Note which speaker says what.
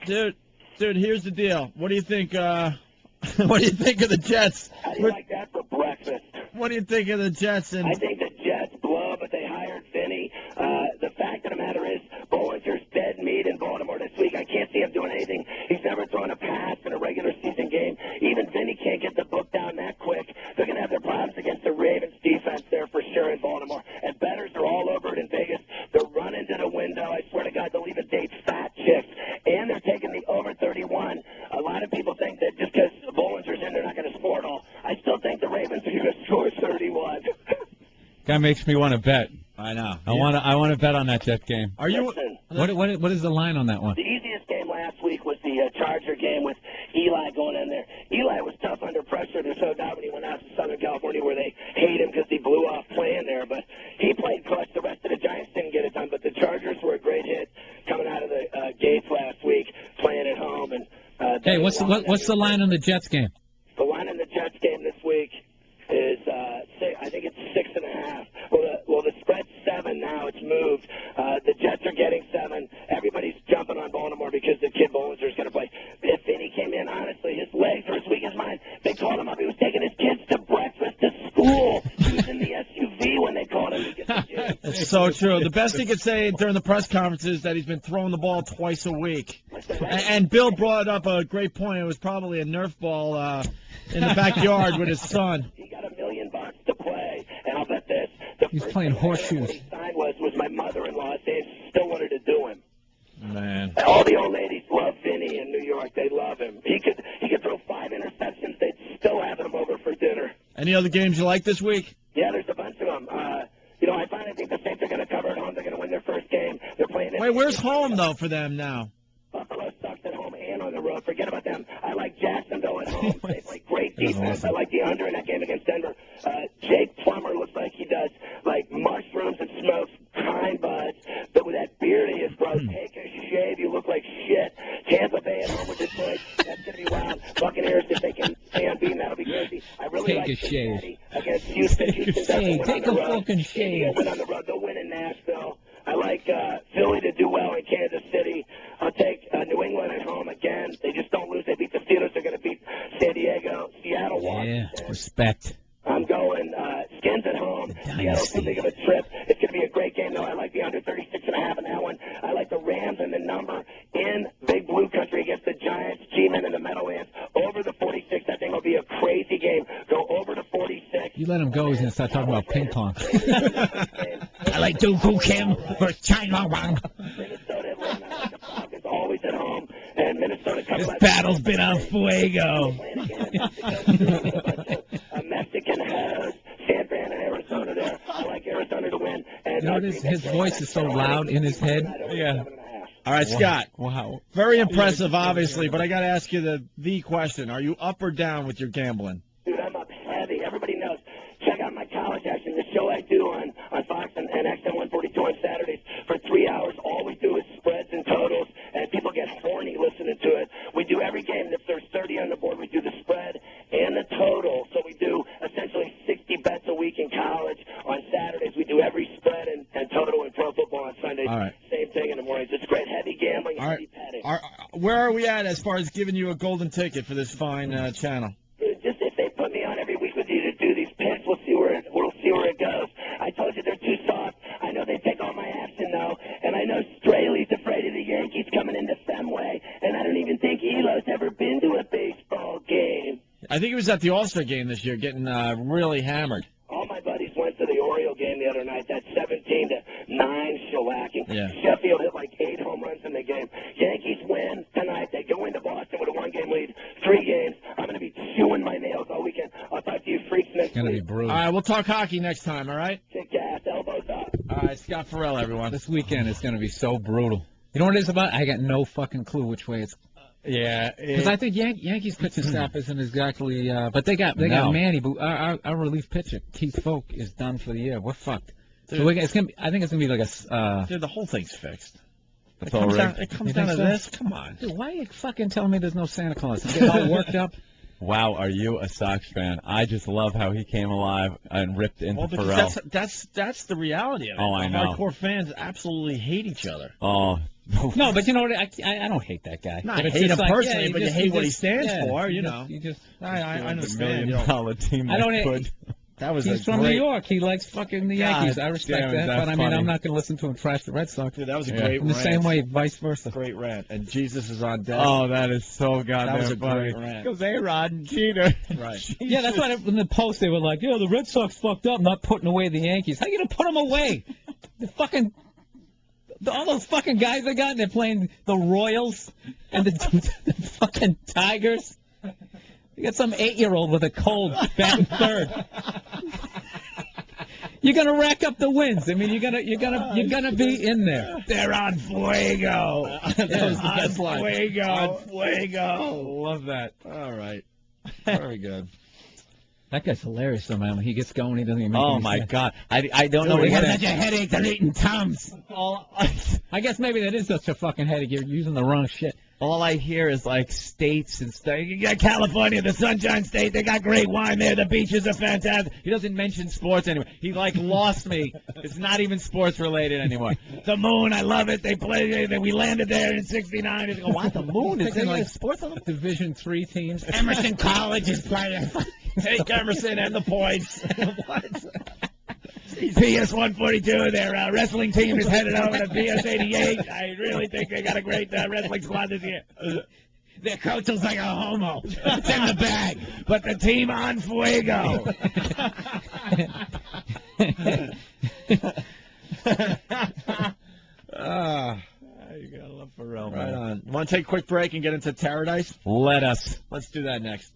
Speaker 1: Dude, here's the deal. What do you think? What do you think of the Jets?
Speaker 2: How do you like that for breakfast?
Speaker 1: What do you think of the Jets?
Speaker 2: I think the Jets blow, but they hired Vinny. The fact of the matter is, Bollinger's dead meat in Baltimore this week. I can't see him doing anything. He's never thrown a pass in a regular season game. Even Vinny can't get the book down that quick. They're going to have their problems against the Ravens defense there for sure in Baltimore. And bettors are all over it in Vegas. They're running to the window. I swear to God, they'll even date fat chicks. And they're taking the over 31. A lot of people think that just because Bollinger's in, they're not going to score it all. I still think the Ravens are going to score 31.
Speaker 3: That makes me want to bet.
Speaker 1: I know.
Speaker 3: I want to bet on that Jet game.
Speaker 1: Are you?
Speaker 3: What is the line on that one?
Speaker 2: The easiest game last week was the Charger game with Eli going in there. Eli was tough under pressure. There's no doubt when he went out to Southern California where they hate him because he blew off playing there. But he played clutch. The rest of the Giants didn't get it done. But the Chargers were a great hit coming out of the gates last week, playing at home. And
Speaker 3: hey, what's the line on the Jets game?
Speaker 2: The line on the Jets game this week is I think it's 6.5. Well, the spread's 7 now. It's moved. The Jets are getting 7. Everybody's jumping on Baltimore because the kid Bollinger is going to play. If Vinny came in, honestly, his legs are as weak as mine. They called him up. He was taking his kids to breakfast to school. He was in the SUV when they called him to get the kids.
Speaker 1: It's so true. The best he could say during the press conference is that he's been throwing the ball twice a week. And Bill brought up a great point. It was probably a Nerf ball in the backyard with his son.
Speaker 2: He got $1 million to play, and I'll bet this.
Speaker 3: He's playing horseshoes.
Speaker 2: What he signed was my mother-in-law. They still wanted to do him.
Speaker 1: Man.
Speaker 2: All the old ladies love Vinny in New York. They love him. He could throw 5 interceptions. They'd still have him over for dinner.
Speaker 1: Any other games you like this week?
Speaker 2: Yeah, there's a bunch of them. I finally think the Saints are going to cover at home. They're going to win their first game. They're playing.
Speaker 1: Wait, where's home though for them now?
Speaker 2: Buffalo sucks at home and on the road. Forget about them. I like Jacksonville at home. They play great defense. I like the under in that game against Denver. Jake Plummer looks like he does like mushrooms and smokes pine buds, but with that beard he is, bro. Take a shave, you look like shit. Tampa Bay at home with Detroit. That's going to be wild. Buccaneers, if they can stay unbeaten, that'll be crazy. I really
Speaker 3: Take
Speaker 2: like
Speaker 3: a shave.
Speaker 2: Cincinnati against Houston.
Speaker 3: Take a fucking shave.
Speaker 2: They'll win on the road. They'll win in Nashville. I like Philly to do well in Kansas City. I'll take New England at home again. They just don't lose. They beat the Steelers. They're going to beat San Diego. Seattle, Washington.
Speaker 3: Yeah, respect.
Speaker 2: I'm going Skins at home. Seattle's too big of a trip. It's going to be a great game, though. I like the under 36.5 in that one. I like the Rams and the number in Big Blue Country against the Giants, G-Men, and the Meadowlands. Over the 46, I think will be a crazy game. Go over to 46.
Speaker 3: You let him go, he's going to start talking about ping pong.
Speaker 2: I
Speaker 3: like Dooku Kim versus China Wang.
Speaker 2: Minnesota, Atlanta. I like the Falcons always at home. And Minnesota
Speaker 3: This battle's been on fuego.
Speaker 2: Mexican house, San Fran and Arizona there. I like Arizona to win. And
Speaker 3: You notice his voice is so loud in his head?
Speaker 1: Yeah. All right, Scott.
Speaker 3: Wow.
Speaker 1: Very impressive, obviously, but I got to ask you the question. Are you up or down with your gambling?
Speaker 2: Dude, I'm up heavy. Everybody knows. Check out my college action. The show I do on Fox and XM 142 on Saturdays for 3 hours. All we do is spreads and totals, and people get horny listening to it. We do every game. If there's 30 on the board, we do the spread and the total. So we do essentially 60 bets a week in college. On Saturdays, we do every spread and total in pro football on Sundays.
Speaker 1: All right.
Speaker 2: Same thing in the mornings. It's great. Heavy gambling,
Speaker 1: All
Speaker 2: heavy
Speaker 1: right.
Speaker 2: betting.
Speaker 1: Where are we at as far as giving you a golden ticket for this fine channel?
Speaker 2: Just if they put me on every week with you to do these picks, we'll see where it goes. I told you they're too soft. I know they take all my action though, and I know Straley's afraid of the Yankees coming into Fenway, and I don't even think Elo's ever been to a baseball game.
Speaker 1: I think he was at the All-Star game this year, getting really hammered.
Speaker 2: All my buddies went to the Oriole game the other night. That 17-9 shellacking.
Speaker 1: Yeah.
Speaker 2: Sheffield hit like 8 home runs in the game. Yankees win tonight. They go into Boston with a 1-game lead. 3 games. I'm going to be chewing my nails all weekend. I'll talk to you freaks next week.
Speaker 3: It's going to be brutal.
Speaker 1: All right, we'll talk hockey next time, all right?
Speaker 2: Kick ass, elbows up.
Speaker 1: All right, Scott Ferrall, everyone.
Speaker 3: This weekend is going to be so brutal. You know what it is about? I got no fucking clue which way it's.
Speaker 1: Yeah,
Speaker 3: because I think Yankees pitching staff isn't exactly. But they got Manny, but our relief pitcher Keith Folk is done for the year. We're fucked. Dude, so it's gonna be, I think it's gonna be like a.
Speaker 1: Dude, the whole thing's fixed.
Speaker 3: It
Speaker 1: comes down to this. Come on.
Speaker 3: Dude, why are you fucking telling me there's no Santa Claus? You get all worked up.
Speaker 4: Wow, are you a Sox fan? I just love how he came alive and ripped into Ferrall.
Speaker 1: That's the reality of it.
Speaker 4: Oh, I know.
Speaker 1: Hardcore fans absolutely hate each other.
Speaker 4: Oh,
Speaker 3: No, but you know what? I don't hate that guy.
Speaker 1: Not
Speaker 3: But it's
Speaker 1: hate him
Speaker 3: just like,
Speaker 1: personally,
Speaker 3: yeah,
Speaker 1: but you hate what he stands for, you know.
Speaker 3: You just,
Speaker 1: I understand.
Speaker 4: $1 million team.
Speaker 3: I don't
Speaker 4: that
Speaker 3: hate-
Speaker 4: could.
Speaker 1: That was
Speaker 3: he's
Speaker 1: a
Speaker 3: from
Speaker 1: great,
Speaker 3: New York. He likes fucking the Yankees.
Speaker 4: God
Speaker 3: I respect
Speaker 4: damn,
Speaker 3: that,
Speaker 4: is that
Speaker 3: but I mean,
Speaker 4: funny.
Speaker 3: I'm not going to listen to him trash the Red Sox.
Speaker 1: Dude, that was a
Speaker 4: Yeah.
Speaker 1: great
Speaker 3: In the
Speaker 1: rant.
Speaker 3: same way, vice versa.
Speaker 1: Great rant. And Jesus is on deck.
Speaker 4: Oh, that is so goddamn
Speaker 1: That was a
Speaker 4: funny.
Speaker 1: great rant.
Speaker 4: Because A-Rod and Jeter.
Speaker 1: Right.
Speaker 3: Yeah, that's why in the post they were like, "Yeah, the Red Sox fucked up, not putting away the Yankees." How you gonna put them away? All those fucking guys they got, and they're playing the Royals and the fucking Tigers. You got some 8-year-old with a cold batting third. You're gonna rack up the wins. I mean, you're gonna be in there.
Speaker 1: They're on fuego. That was the best line.
Speaker 4: Fuego.
Speaker 1: On fuego.
Speaker 4: Love that.
Speaker 1: All right. Very good.
Speaker 3: That guy's hilarious, though, man. When he gets going, he doesn't even make
Speaker 4: Oh
Speaker 3: any
Speaker 4: my
Speaker 3: sense.
Speaker 4: God! I don't know
Speaker 1: Dude,
Speaker 4: what
Speaker 1: he
Speaker 4: he's
Speaker 1: had
Speaker 4: saying.
Speaker 1: such a headache. They're eating Tums.
Speaker 3: I guess maybe that is such a fucking headache. You're using the wrong shit.
Speaker 4: All I hear is like states and stuff.
Speaker 1: You got California, the Sunshine State. They got great wine there. The beaches are fantastic.
Speaker 4: He doesn't mention sports anymore. He like lost me. It's not even sports related anymore.
Speaker 1: The moon, I love it. They played. We landed there in '69. He's going, what? The moon is there like sports on the
Speaker 3: Division III teams.
Speaker 1: Emerson College is playing. Take Emerson and the points. What? PS 142, their wrestling team is headed over to PS 88. I really think they got a great wrestling squad this year. Their coach looks like a homo. It's in the bag. But the team on fuego.
Speaker 4: You gotta love Ferrall,
Speaker 1: Right
Speaker 4: man.
Speaker 1: on. Want to take a quick break and get into Paradise?
Speaker 4: Let us.
Speaker 1: Let's do that next.